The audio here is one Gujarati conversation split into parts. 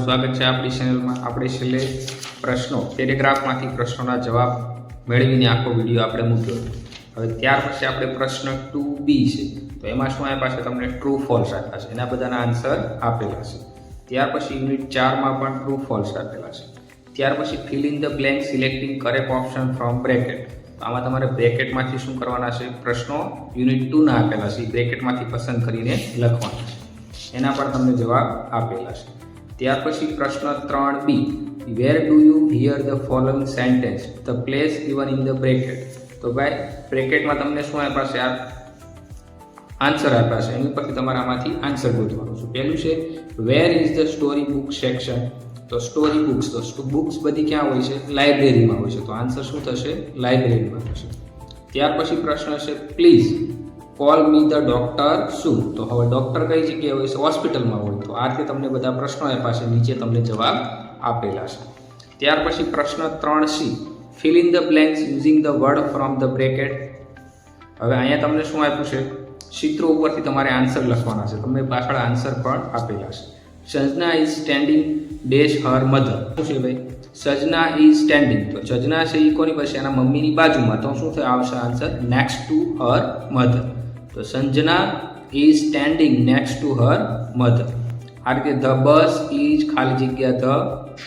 સ્વાગત છે આપણી ચેનલમાં। આપણે છેલ્લે પ્રશ્નો પેરેગ્રાફમાંથી પ્રશ્નોના જવાબ મેળવીને આખો વિડીયો આપણે મૂક્યો હતો। હવે ત્યાર પછી આપણે પ્રશ્ન 2B છે, તો એમાં શું આપ્યા છે? તમને ટ્રુ ફોલ્સ આપ્યા છે, એના બધાના આન્સર આપેલા છે। ત્યાર પછી યુનિટ 4માં પણ ટ્રુ ફોલ્સ આપેલા છે। ત્યાર પછી fill in the blank selecting correct option from bracket. તો આમાં તમારે બ્રેકેટમાંથી શું કરવાના છે? પ્રશ્નો યુનિટ 2ના આપેલા છે, બ્રેકેટમાંથી પસંદ કરીને લખવાના છે, એના પર તમને જવાબ આપેલા છે। ત્યાર પછી પ્રશ્ન 3B, where do you hear the following sentence the place given in the bracket. તો ભાઈ બ્રેકેટમાં તમને શું આપ્યા છે? આન્સર આપ્યા છે, એની પરથી તમારે આમાંથી આન્સર ગોતવાનું છે। પહેલું છે where is the story book section. તો સ્ટોરી બુક્સ, તો બુક્સ બધી ક્યાં હોય છે? લાઇબ્રેરીમાં હોય છે, તો આન્સર શું થશે? લાઇબ્રેરીમાં થશે। ત્યાર પછી પ્રશ્ન છે please call me the doctor શું? તો હવે ડોક્ટર કઈ જગ્યાએ હોય છે? હોસ્પિટલમાં હોય। તો આ રીતે તમને બધા પ્રશ્નો આપ્યા છે, નીચે તમને જવાબ આપેલા છે। ત્યાર પછી પ્રશ્ન 3C, fill in the blanks using the word from the bracket. હવે અહીંયા તમને શું આપ્યું છે? ચિત્રો ઉપરથી તમારે આન્સર લખવાના છે, તમને પાછળ આન્સર પણ આપેલા છે। Sajana is standing dash her mother. શું છે ભાઈ? સજના ઇઝ સ્ટેન્ડિંગ, તો સજના છે એ કોની પાસે? એના મમ્મીની બાજુમાં, તો શું આવશે answer? Next to her mother. તો Sanjana is standing next to her mother. આ રીતે ધ બસ ઇઝ ખાલી જગ્યા ધ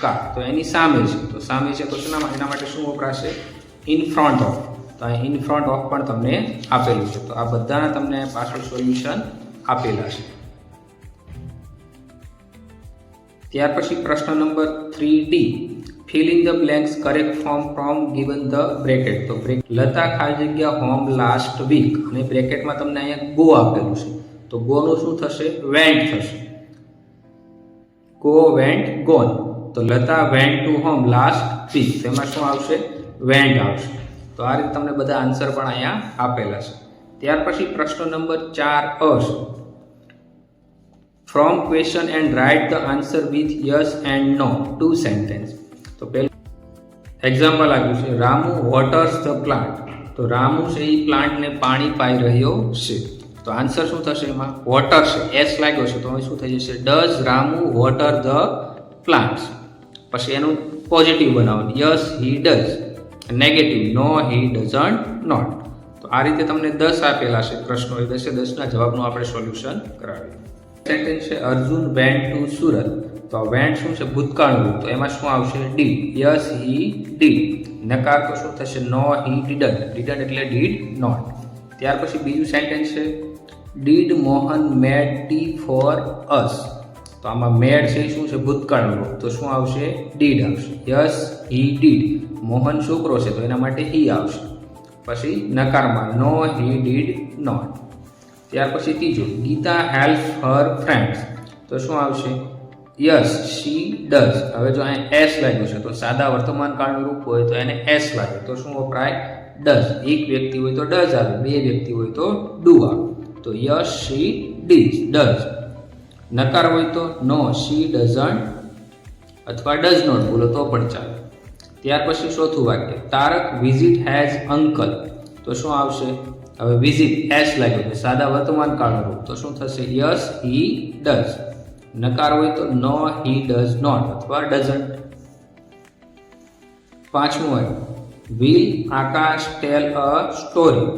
કાર, તો એની સામે છે, તો સામે છે તો શું એના માટે શું વપરાશે? ઇન ફ્રન્ટ ઓફ, તો અહીં ઇન ફ્રન્ટ ઓફ પણ તમને આપેલું છે। તો આ બધાના તમને પાછળ સોલ્યુશન આપેલા છે। ત્યાર પછી પ્રશ્ન number 3D, fill in the blanks correct form from given the bracket. તો લતા ખાલી જગ્યા હોમ લાસ્ટ વીક, અને બ્રેકેટમાં તમને અહીંયા ગો આપેલું છે, તો ગોનું શું થશે? વેન્ટ થશે। ગો વેન્ટ ગોન, તો Lata went to home last week, તેમાં શું આવશે? વેન્ટ આવશે। તો આ રીતે તમને બધા આન્સર પણ અહીંયા આપેલા છે। ત્યાર પછી પ્રશ્ન નંબર 4A છે, from question and write the answer with yes and no to sentence. તો પહેલું એક્ઝામ્પલ આપ્યું છે રામુ વોટર્સ ધ પ્લાન્ટ। તો રામુ છે એ પ્લાન્ટને પાણી પાઈ રહ્યો છે, તો આન્સર શું થશે? એમાં વોટર છે, એસ લાગ્યો છે, તો હવે શું થઈ જશે? Does Ramu water the plants. પછી એનું પોઝિટિવ બનાવવાનું, yes he does, negative no he doesn't not. તો આ રીતે તમને 10 આપેલા છે પ્રશ્નો, એ 10ના જવાબનું આપણે સોલ્યુશન કરાવીએ। સેન્ટેન્સ છે અર્જુન વેન્ટ ટુ સુરત। તો વેન્ટ શું છે? ભૂતકાળનું, તો એમાં શું આવશે? Did, yes he did. નકાર તો શું થશે? નો હી ડીડન્ટ, ડીડન્ટ એટલે ડીડ નોટ। ત્યાર પછી બીજું સેન્ટેન્સ છે did Mohan made tea for us. તો આમાં મેડ છે શું છે? ભૂતકાળનું, તો શું આવશે? ડીડ આવશે, યસ હી ડીડ। મોહન છોકરો છે, તો એના માટે હી આવશે। પછી નકારમાં નો હી ડીડ નોટ। ત્યાર પછી ત્રીજું ગીતા હેલ્પ હર ફ્રેન્ડ્સ, તો શું આવશે? Yes she does. હવે જો અહીંયા એસ લાગ્યું છે, તો સાદા વર્તમાન કાળનું રૂપ હોય તો એને એસ લાગે, તો શું વપરાય? ડઝ। એક વ્યક્તિ હોય તો ડઝ આવે, બે વ્યક્તિ હોય તો ડુ આવે, તો યસ શી ડઝ। નકાર હોય તો નો શી ડઝન્ટ અથવા ડઝ નોટ બોલો તો પણ ચાલે। ત્યાર પછી ચોથું વાક્ય તારક વિઝિટ હેઝ અંકલ, તો શું આવશે? હવે વિઝિટ એસ લાગ્યો છે, સાદા વર્તમાન કાળનું રૂપ, તો શું થશે? Yes he does. નકાર હોય તો નો હી ડઝ નોટ અથવા ડઝન્ટ। પાંચમું હોય will Akash tail a story,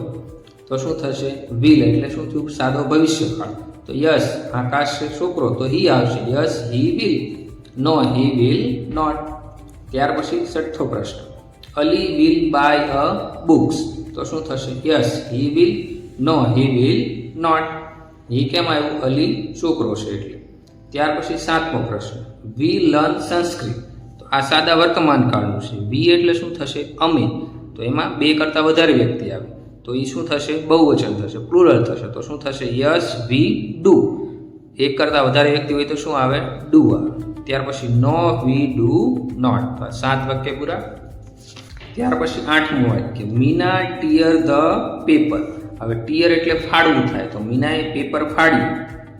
તો શું થશે? વિલ એટલે શું થયું? સાદો ભવિષ્યકાળ, તો યસ આકાશ છે છોકરો, તો હી આવશે, yes he will, no he will not. ત્યાર પછી છઠ્ઠો પ્રશ્ન Ali will buy a books, તો શું થશે? Yes he will, no he will not. He કેમ આવ્યું? અલી છોકરો છે એટલે। ત્યાર પછી સાતમો પ્રશ્ન વી લર્ન સંસ્કૃત, તો આ સાદા વર્તમાન કાળનું છે, વી એટલે શું થશે? અમે, તો એમાં 2 કરતાં વધારે વ્યક્તિ આવે, તો એ શું થશે? બહુવચન થશે, પ્લુરલ થશે, તો શું થશે? Yes we do. 1 કરતાં વધારે વ્યક્તિ હોય તો શું આવે? ડુ આવે। ત્યાર પછી નો વી ડુ નોટ, 7 વાક્ય પૂરા। ત્યાર પછી 8મું વાક્ય મીના ટીયર ધ પેપર। હવે ટીયર એટલે ફાડવું થાય, તો મીનાએ પેપર ફાડ્યું,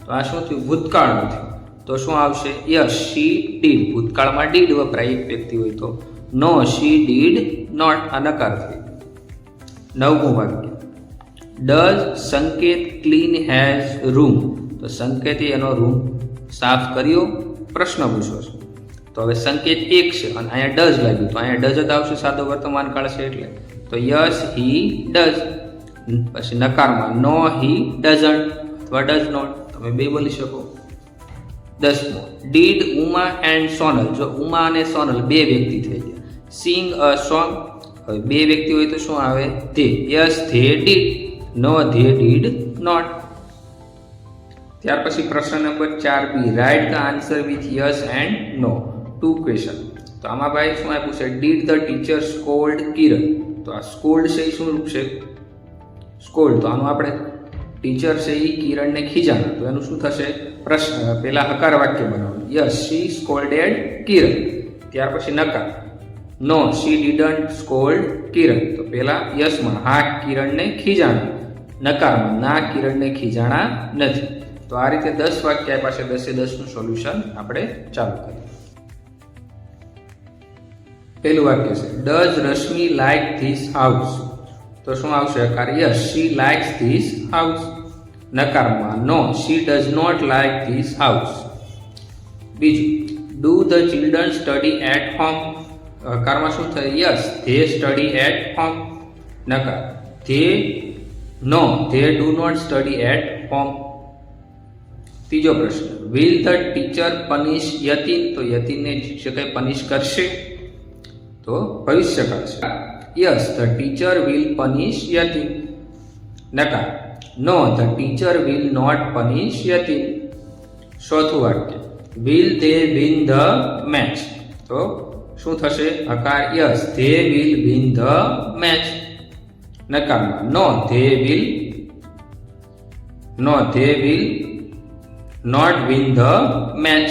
તો આ શું થયું? ભૂતકાળનું થયું, તો શું આવશે? યસ શી ડીડ, ભૂતકાળમાં ડીડ વપરાય એક વ્યક્તિ હોય તો, નો શી ડીડ નોટ, આ નકાર થઈ। 9મું વાક્ય ડઝ સંકેત ક્લીન હેઝ રૂમ, તો સંકેતે એનો રૂમ સાફ કર્યો, પ્રશ્ન પૂછો છો, તો હવે સંકેત એક છે અને અહીંયા ડઝ લાગ્યું તો અહીંયા ડઝ જ આવશે, સાદો વર્તમાન કાળ છે એટલે. તો યસ હી ડઝ. પછી નકારમાં નો હી ડઝન્ટ અથવા ડઝ નોટ, તમે બે બોલી શકો. 10મો ડીડ ઉમા એન્ડ સોનલ. જો ઉમા અને સોનલ બે વ્યક્તિ થઈ ગયા. સિંગ અ સોંગ, હવે બે વ્યક્તિ હોય તો શું આવે? They. Yes they did, no they did not. ત્યાર પછી પ્રશ્ન number 4b, write the answer with yes and no, 2 question. તો આમાં ભાઈ શું આપ્યું છે? Did the teacher scold Kiran. તો આ સ્કોલ્ડ છે એ શું રૂપ છે? સ્કોલ્ડ. તો આનું આપણે ટીચર છે એ કિરણને ખીજાણ, તો એનું શું થશે? પ્રશ્ન, પેલા હકાર વાક્ય બનાવવાનું. યસ શી સ્કોલ્ડેડ કિરણ. ત્યાર પછી નકાર, no she didn't scold Kiran. તો પેલા યસમાં હા કિરણને ખીજાણા, નકારમાં ના કિરણને ખીજાણા નથી. તો આ રીતે 10 વાક્ય આપ્યા છે, 10 એ 10 નું સોલ્યુશન આપણે ચાલુ કરીએ. પહેલું વાક્ય છે does Rashmi like this house. તો શું આવશે હકાર? Yes she likes this house. નકારમાં no she does not like this house. બીજું do the children study at home. હકારમાં શું થાય? Yes they study at home. નકાર they no they do not study at home. ત્રીજો પ્રશ્ન will the teacher punish Yatin. તો યતિનને શિક્ષકે પનિશ કરશે, તો ભવિષ્યકાળ છે. Yes the teacher will પનિશ Yatin. નકાર no the teacher will not punish Yatin. ચોથું વાક્ય will they win the match. તો શું થશે? હકાર yes they will win the match. નકારમાં no they will not win the match.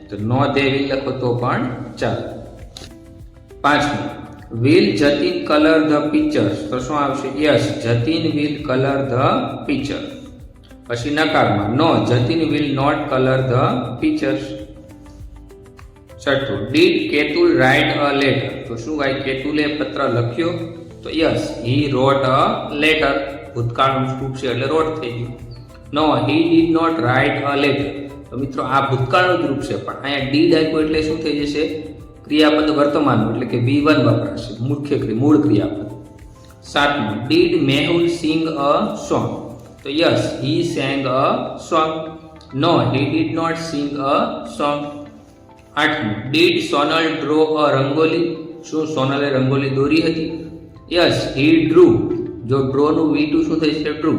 તો નો ધે વિલ લખો તો પણ ચાલે. પાંચમું will Jatin colour the pictures. તો શું આવશે? Yes Jatin will colour the picture. પછી નકારમાં no Jatin will not colour the pictures. છઠ્ઠું did Ketul right a letter. તો શું ભાઈ કેતુલે પત્ર લખ્યો? તો yes he rote a letter. ભૂતકાળનું રૂપ છે એટલે રોટ થઈ ગયું. No he did not write a letter. તો મિત્રો આ ભૂતકાળનું જ રૂપ છે, પણ અહીંયા ડીડ આપ્યું એટલે શું થઈ જશે? ક્રિયાપદ વર્તમાનનું, એટલે કે V1 વપરાશે, મૂળ ક્રિયાપદ. સાતમું did Mehul sing a song. તો yes he sang a song. No he did not sing a song. આઠમું did Sonal draw a rangoli. શું સોનલે રંગોલી દોરી હતી? Yes he drew. જો ડ્રો નું V2 શું થઈ છે? Drew.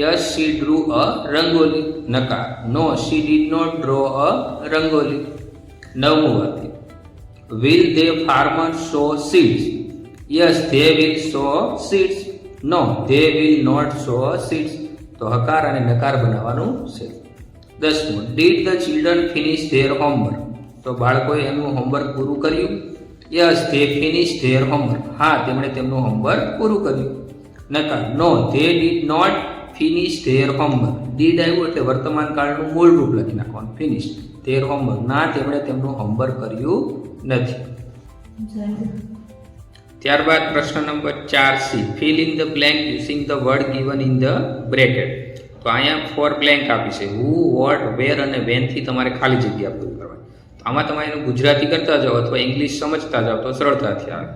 Yes she drew a rangoli. નકાર no she did not draw a rangoli. નવમું વાક્ય will they farmers sow seeds. yes they will sow seeds. no they will not sow seeds. તો હકાર અને નકાર બનાવવાનું છે. 10મું did the children finish their homework. તો બાળકોએ એમનું હોમવર્ક પૂરું કર્યું? yes they finished their homework. હા તેમણે તેમનું હોમવર્ક પૂરું કર્યું. નકાર no they did not finish their homework. did આવ્યું એટલે વર્તમાન કાળનું મૂળ રૂપ લખી નાખવાનું, finish their homework. ના તેમણે તેમનું હોમવર્ક કર્યું નથી. ત્યારબાદ પ્રશ્ન number 4c, fill in the blank using the word given in the bracket. તો અહીંયા 4 બ્લેન્ક આપી છે, who, what, where અને when થી તમારે ખાલી જગ્યા પૂરી કરવાની. તો આમાં તમે એનું ગુજરાતી કરતા જાઓ અથવા ઇંગ્લિશ સમજતા જાઓ તો સરળતાથી આવે.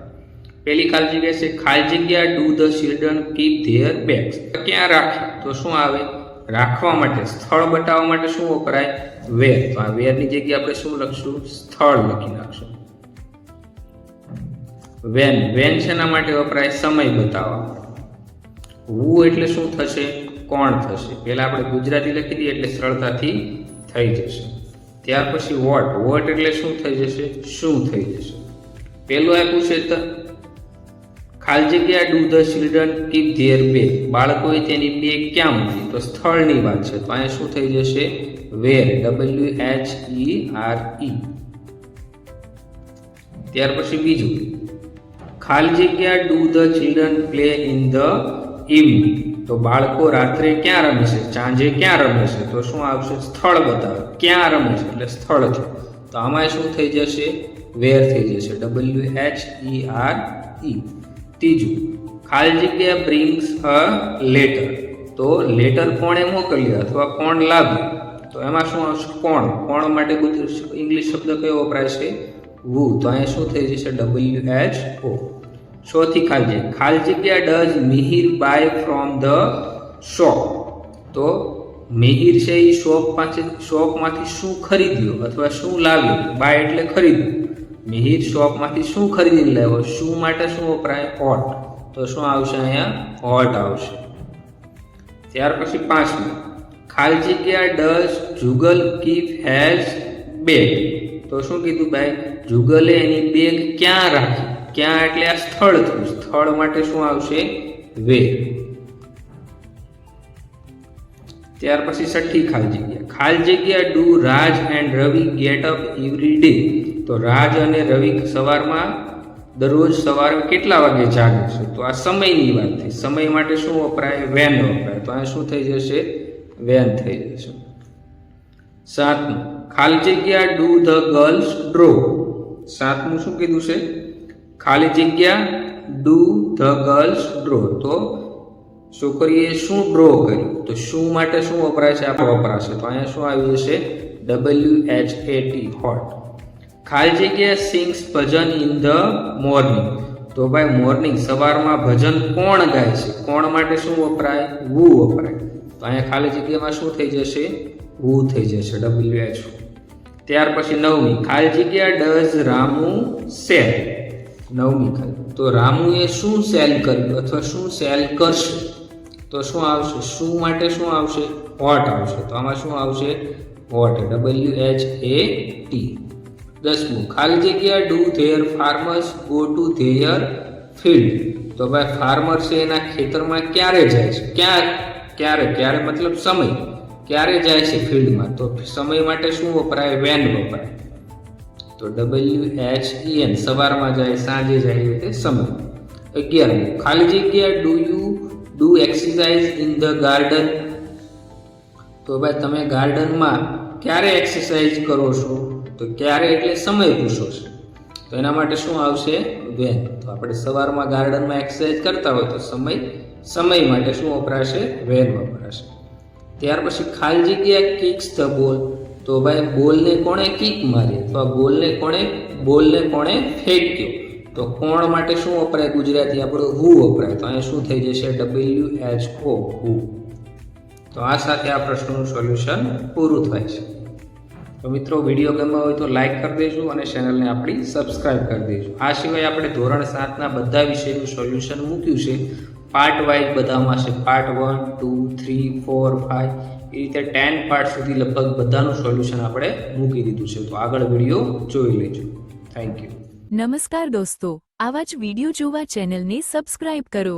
પહેલી ખાલી જગ્યા છે ખાલી જગ્યા do the children keep there bags. ક્યાં રાખે? તો શું આવે? રાખવા માટે, સ્થળ બતાવવા માટે શું વપરાય? વેર. તો આ વેરની જગ્યાએ આપણે શું લખશું? સ્થળ લખી નાખશું. વેન. વેન શેના માટે વપરાય? સમય બતાવવા માટે. હુ એટલે શું થશે? કોણ થશે. પહેલા આપણે ગુજરાતી લખી દઈએ એટલે સરળતાથી થઈ જશે. ત્યાર પછી વોટ. વોટ એટલે શું થઈ જશે? શું થઈ જશે. પહેલું આપ્યું છે તો ખાલી જગ્યા do the children keep there bag. બાળકોએ તેની બેગ ક્યાં મૂકી? તો સ્થળની વાત છે, તો અહીંયા શું થઈ જશે? વેર. WHERE. ત્યાર પછી બીજું ખાલી જગ્યા do the children play in the evening. તો બાળકો રાત્રે ક્યાં રમે છે? સાંજે ક્યાં રમે છે? તો શું આવશે? સ્થળ બતાવે. ક્યાં રમે છે એટલે સ્થળ છે, તો આમાં શું થઈ જશે? વેર થઈ જશે. WHERE. ત્રીજું ખાલી જગ્યા બ્રિંગ્સ અ લેટર. તો લેટર કોણે મોકલ્યું અથવા કોણ લાવ્યું? તો એમાં શું આવશે? કોણ. કોણ માટે ઇંગ્લિશ શબ્દ કયો વપરાય છે? વુ, તો અહીંયા શું થઈ જશે WHO. ચોથી ખાલી જગ્યા does Mihir buy from the shop, તો મિહિર છે એ શોપમાંથી શું ખરીદ્યો અથવા શું લાવ્યો, બાય એટલે ખરીદ્યું. મિહિર શોપમાંથી શું ખરીદીને લાવ્યો, શું માટે શું વપરાય હોટ, તો શું આવશે અહીંયા હોટ આવશે. ત્યાર પછી પાંચમું ખાલી જગ્યા does Jugal keep has bag, તો શું કીધું ભાઈ, જુગલે એની બેગ ક્યાં રાખી, ક્યાં એટલે આ સ્થળ થયું, સ્થળ માટે શું આવશે વેર. ત્યાર પછી છઠ્ઠી ખાલી જગ્યા do Raj and Ravi get up every day, તો રાજ અને રવિ સવારમાં દરરોજ સવારે કેટલા વાગે જાગે છે, તો આ સમયની વાત થઈ, સમય માટે શું વપરાય વેન વપરાય, તો આ શું થઈ જશે વેન થઈ જશે. સાતમું ખાલી જગ્યા ડુ ધ ગર્લ્સ ડ્રો, સાતમું શું કીધું છે ખાલી જગ્યા ડુ ધ ગર્લ્સ ડ્રો, તો છોકરીએ શું ડ્રો કર્યું, તો શું માટે શું વપરાય છે આ વપરાશે, તો અહીંયા શું આવી જશે WHAT હોટ. ખાલી જગ્યા sings Bhajan in the morning, તો ભાઈ મોર્નિંગ સવારમાં ભજન કોણ ગાય છે, કોણ માટે શું વપરાય વુ વપરાય, તો અહીંયા ખાલી જગ્યામાં શું થઈ જશે વુ થઈ જશે WHO. ત્યાર પછી નવમી ખાલી જગ્યા ડઝ રામુ સેલ, નવમી તો રામુએ શું સેલ કર્યું અથવા શું સેલ કરશે, તો શું આવશે શું માટે શું આવશે હોટ આવશે, તો આમાં શું આવશે હોટ WHAT. દસમું ખાલી જગ્યા do there farmers go to their field, તો ભાઈ ફાર્મર છે એના ખેતરમાં ક્યારે જાય છે, ક્યારે મતલબ સમય, ક્યારે જાય છે ફિલ્ડમાં, તો સમય માટે શું વપરાય વેન વપરાય, તો WHEN સવારમાં જાય સાંજે જાય એ રીતે સમય. 11 ખાલી જગ્યા do you do exercise in the garden, તો ભાઈ તમે ગાર્ડનમાં ક્યારે એક્સરસાઇઝ કરો છો, તો ક્યારે એટલે સમય પૂછો છે, તો એના માટે શું આવશે વેન, તો આપણે સવારમાં ગાર્ડનમાં એક્સરસાઇઝ કરતા હોય તો સમય માટે શું વપરાશે વેન વપરાશે. ત્યાર પછી ખાલી જગ્યા કિક્સ ધ બોલ, તો ભાઈ બોલને કોણે કિક મારી, તો આ બોલને કોણે ફેંક્યો, તો કોણ માટે શું વપરાય ગુજરાતી આપણું હુ વપરાય, તો અહીંયા શું થઈ જશે WHO હુ. તો આ સાથે આ પ્રશ્નનું સોલ્યુશન પૂરું થાય છે. તો મિત્રો વિડીયો ગમ્યો હોય તો લાઈક કરી દેજો અને ચેનલને આપણી સબસ્ક્રાઈબ કરી દેજો. આ સિવાય આપણે ધોરણ 7ના બધા વિષયનું સોલ્યુશન મૂક્યું છે, પાર્ટ વાઇઝ બધામાં છે, પાર્ટ 1, 2, 3, 4, 5 એ રીતે 10 પાર્ટ સુધી લગભગ બધાનું સોલ્યુશન આપણે મૂકી દીધું છે, તો આગળ વિડીયો જોઈ લેજો. Thank you. નમસ્કાર દોસ્તો, આવા જ વિડીયો જોવા ચેનલને સબસ્ક્રાઇબ કરો.